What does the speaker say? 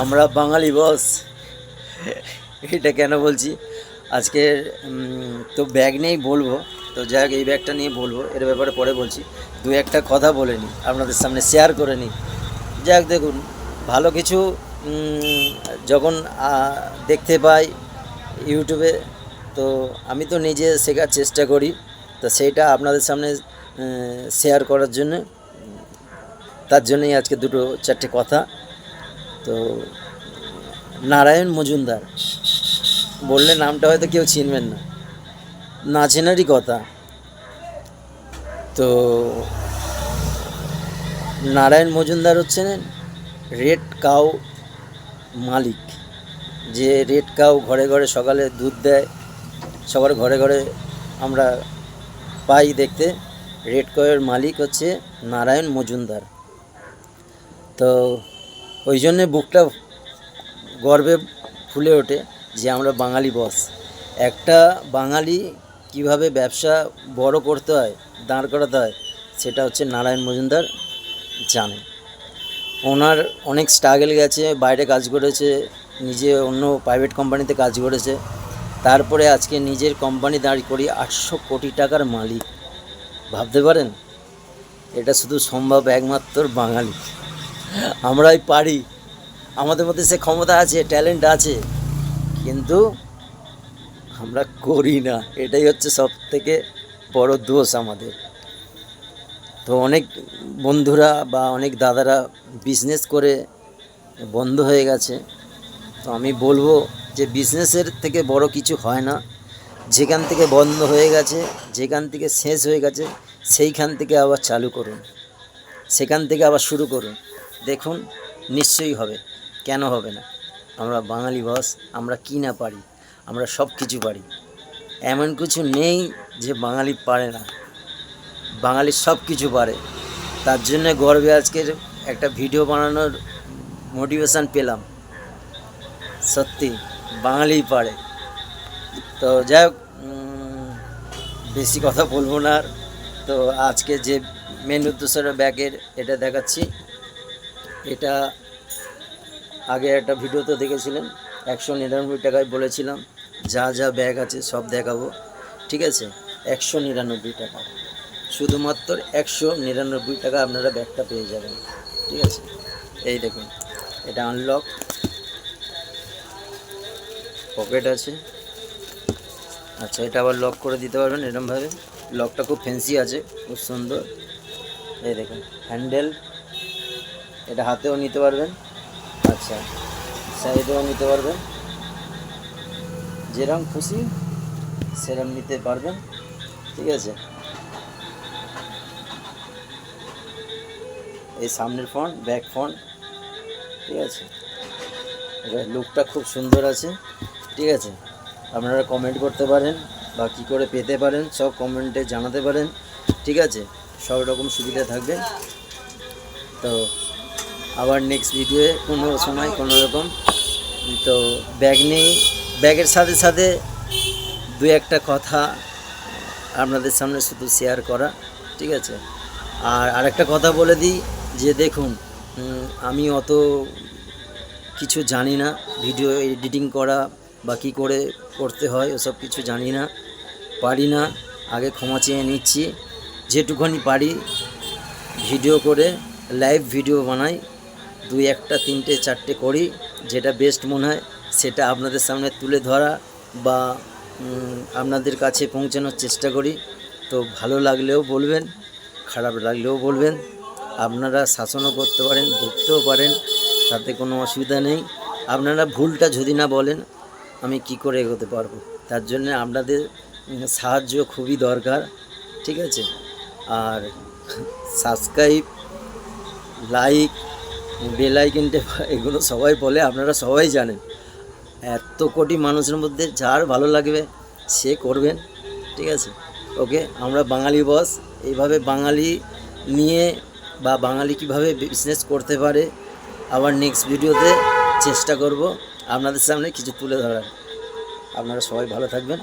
আমরা বাঙালি বস। এটা কেন বলছি আজকের তো ব্যাগ নিয়েই বলবো। তো যাক এই ব্যাগটা নিয়ে বলবো, এর ব্যাপারে পরে বলছি। দু একটা কথা বলে নিই, আপনাদের সামনে শেয়ার করে নিই। যাক দেখুন, ভালো কিছু যখন দেখতে পাই ইউটিউবে, তো আমি তো নিজে শেখার চেষ্টা করি। তো সেইটা আপনাদের সামনে শেয়ার করার জন্য, তার জন্যই আজকে দুটো চারটে কথা। তো নারায়ণ মজুমদার বললে নামটা হয়তো কেউ চিনবেন না, না চেনারই কথা। তো নারায়ণ মজুমদার হচ্ছেন রেড কাউ মালিক। যে রেড কাউ ঘরে ঘরে সকালে দুধ দেয়, সবার ঘরে ঘরে আমরা পাই দেখতে। রেড কাউয়ের মালিক হচ্ছে নারায়ণ মজুমদার। তো ওই জন্যে বুকটা গর্বে ফুলে ওঠে যে আমরা বাঙালি বস। একটা বাঙালি কিভাবে ব্যবসা বড় করতে হয়, দাঁড় করাতে হয়, সেটা হচ্ছে নারায়ণ মজুমদার জানে। ওনার অনেক স্ট্রাগল গেছে, বাইরে কাজ করেছে, নিজে অন্য প্রাইভেট কোম্পানিতে কাজ করেছে, তারপরে আজকে নিজের কোম্পানি দাঁড় করিয়ে 800 কোটি টাকার মালিক। ভাবতে পারেন? এটা শুধু সম্ভব একমাত্র বাঙালি। আমরাই পারি, আমাদের মধ্যে সে ক্ষমতা আছে, ট্যালেন্ট আছে, কিন্তু আমরা করি না। এটাই হচ্ছে সব থেকে বড় দোষ আমাদের। তো অনেক বন্ধুরা বা অনেক দাদারা বিজনেস করে বন্ধ হয়ে গেছে। তো আমি বলবো যে বিজনেসের থেকে বড় কিছু হয় না। যেখান থেকে বন্ধ হয়ে গেছে, যেখান থেকে শেষ হয়ে গেছে, সেইখান থেকে আবার চালু করুন, সেখান থেকে আবার শুরু করুন। দেখুন নিশ্চয়ই হবে, কেন হবে না? আমরা বাঙালি বস, আমরা কি না পারি? আমরা সব কিছু পারি। এমন কিছু নেই যে বাঙালি পারে না, বাঙালি সব কিছু পারে। তার জন্যে গর্বে আজকের একটা ভিডিও বানানোর মোটিভেশান পেলাম। সত্যি বাঙালিই পারে। তো যাই হোক, বেশি কথা বলবো না আর। তো আজকে যে মেন উদ্দেশ্যটা ব্যাগের, এটা দেখাচ্ছি। এটা আগে একটা ভিডিওতে দেখেছিলেন, 199 টাকায় বলেছিলাম যা যা ব্যাগ আছে সব দেখাবো। ঠিক আছে, 199 টাকা, শুধুমাত্র 199 টাকা আপনারা ব্যাগটা পেয়ে যাবেন। ঠিক আছে, এই দেখুন, এটা আনলক, পকেট আছে। আচ্ছা, এটা আবার লক করে দিতে পারবেন এরকমভাবে। লকটা খুব ফ্যান্সি আছে, খুব সুন্দর। এই দেখুন হ্যান্ডেল, এটা হাতেও নিতে পারবেন, আচ্ছা সাইডেও নিতে পারবেন, যেরকম খুশি সেরকম নিতে পারবেন। ঠিক আছে, এই সামনের ফ্রন্ট, ব্যাক ফ্রন্ট। ঠিক আছে, এটা লুকটা খুব সুন্দর আছে। ঠিক আছে, আপনারা কমেন্ট করতে পারেন বা কী করে পেতে পারেন সব কমেন্টে জানাতে পারেন। ঠিক আছে, সব রকম সুবিধা থাকবে। তো আবার নেক্সট ভিডিওয়ে কোনো সময় কোনো রকম, তো ব্যাগ নেই, ব্যাগের সাথে সাথে দু একটা কথা আপনাদের সামনে শুধু শেয়ার করা। ঠিক আছে, আর আরেকটা কথা বলে দিই যে দেখুন, আমি অত কিছু জানি না, ভিডিও এডিটিং করা বা কী করে করতে হয় ওসব কিছু জানি না, পারি না। আগে ক্ষমা চেয়ে নিচ্ছি। যেটুখানি পারি ভিডিও করে, লাইভ ভিডিও বানাই, দুই একটা তিনটে চারটে করি, যেটা বেস্ট মনে হয় সেটা আপনাদের সামনে তুলে ধরা বা আপনাদের কাছে পৌঁছানোর চেষ্টা করি। তো ভালো লাগলেও বলবেন, খারাপ লাগলেও বলবেন, আপনারা শাসনও করতে পারেন, বকতেও পারেন, তাতে কোনো অসুবিধা নেই। আপনারা ভুলটা যদি না বলেন আমি কি করে এগোতে পারবো? তার জন্য আপনাদের সাহায্য খুবই দরকার। ঠিক আছে, আর সাবস্ক্রাইব, লাইক, বেল আইকনটা এগুলো সবাই বলে, আপনারা সবাই জানেন। এত কোটি মানুষের মধ্যে যার ভালো লাগবে সে করবেন। ঠিক আছে, ওকে। আমরা বাঙালি বস, এইভাবে বাঙালি নিয়ে বা বাঙালি কীভাবে বিজনেস করতে পারে আবার নেক্সট ভিডিওতে চেষ্টা করব আপনাদের সামনে কিছু তুলে ধরার। আপনারা সবাই ভালো থাকবেন।